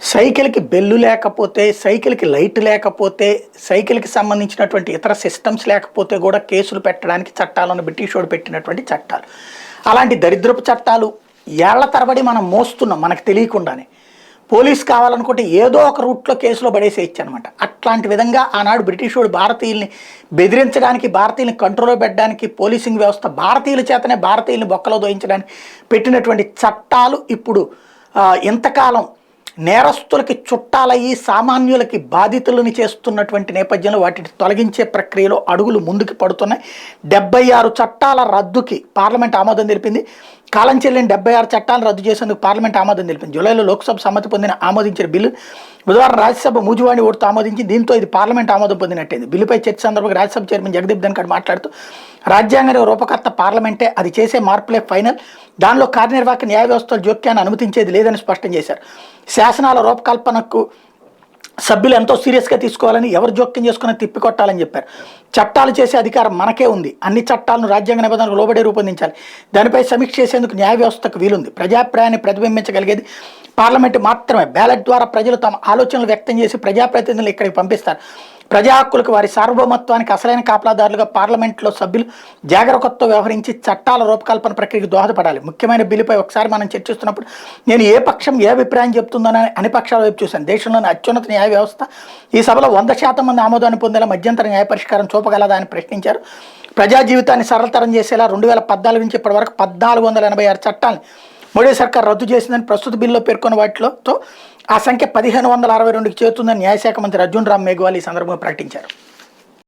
సైకిల్‌కి బెల్లు లేకపోతే, సైకిల్‌కి లైట్ లేకపోతే, సైకిల్‌కి సంబంధించినటువంటి ఇతర సిస్టమ్స్ లేకపోతే గూడా కేసులు పెట్టడానికి చట్టాలను బ్రిటిషోడు పెట్టినటువంటి చట్టాలు. అలాంటి దరిద్రపు చట్టాలు ఏళ్ల తరబడి మనం మోస్తున్నాం మనకు తెలియకుండానే. పోలీస్ కావాలనుకుంటే ఏదో ఒక రూట్‌లో కేసులో పడేసేయొచ్చనమాట. అట్లాంటి విధంగా ఆనాడు బ్రిటిషోడు భారతీయుల్ని బెదిరించడానికి, భారతీయుల్ని కంట్రోల్‌లో పెట్టడానికి పోలీసింగ్ వ్యవస్థ భారతీయుల చేతనే భారతీయుల్ని బొక్కలో దోయించడానికి పెట్టినటువంటి చట్టాలు ఇప్పుడు ఇంతకాలం నేరస్తులకి చుట్టాలయ్యి సామాన్యులకి బాధితులని చేస్తున్నటువంటి నేపథ్యంలో వాటిని తొలగించే ప్రక్రియలో అడుగులు ముందుకు పడుతున్నాయి. 76 చట్టాల రద్దుకి పార్లమెంట్ ఆమోదం తెలిపింది. కాలం చెల్లిన 76 చట్టాలను రద్దు చేసేందుకు పార్లమెంట్ ఆమోదం తెలిపింది. జూలైలో లోక్సభ సమ్మతి పొందిన ఆమోదించిన బిల్లు బుధవారం రాజ్యసభ మూజువాణి ఓటుతో ఆమోదించి దీంతో ఇది పార్లమెంట్ ఆమోదం పొందినట్టయింది. బిల్లుపై చర్చ సందర్భంగా రాజ్యసభ చైర్మన్ జగదీప్ ధన్కర్ మాట్లాడుతూ రాజ్యాంగ రూపకర్త పార్లమెంటే, అది చేసే మార్పులే ఫైనల్, దానిలో కార్యనిర్వాహక న్యాయ వ్యవస్థల జోక్యాన్ని అనుమతించేది లేదని స్పష్టం చేశారు. శాసనాల రూపకల్పనకు సభ్యులు ఎంతో సీరియస్గా తీసుకోవాలని, ఎవరు జోక్యం చేసుకుని తిప్పికొట్టాలని చెప్పారు. చట్టాలు చేసే అధికారం మనకే ఉంది. అన్ని చట్టాలను రాజ్యాంగ నిబంధనలకు లోబడే రూపొందించాలి. దానిపై సమీక్ష చేసేందుకు న్యాయ వ్యవస్థకు వీలుంది. ప్రజాభిప్రాయాన్ని ప్రతిబింబించగలిగేది పార్లమెంటు మాత్రమే. బ్యాలెట్ ద్వారా ప్రజలు తమ ఆలోచనలు వ్యక్తం చేసి ప్రజాప్రతినిధులు ఇక్కడికి పంపిస్తారు. ప్రజా హక్కులకు, వారి సార్వభౌమత్వానికి అసలైన కాపలాదారులుగా పార్లమెంట్లో సభ్యులు జాగరూకతతో వ్యవహరించి చట్టాల రూపకల్పన ప్రక్రియకు దోహదపడాలి. ముఖ్యమైన బిల్లుపై ఒకసారి మనం చర్చిస్తున్నప్పుడు నేను ఏ పక్షం ఏ అభిప్రాయం చెప్తుందోనని అన్ని పక్షాల వైపు చూశాను. దేశంలోని అత్యున్నత న్యాయ వ్యవస్థ ఈ సభలో 100% మంది ఆమోదాన్ని పొందేలా మధ్యంతర న్యాయ పరిష్కారం చూపగలదా అని ప్రశ్నించారు. ప్రజా జీవితాన్ని సరళతరం చేసేలా 2014 నుంచి ఇప్పటి వరకు 1486 చట్టాలను మోడీ సర్కార్ రద్దు చేసిందని ప్రస్తుత బిల్లులో పేర్కొన్న వాటితో ఆ సంఖ్య 1562కి చేరుతుందని న్యాయశాఖ మంత్రి అర్జున్ రామ్ మేఘ్వాల్ ఈ సందర్భంగా ప్రకటించారు.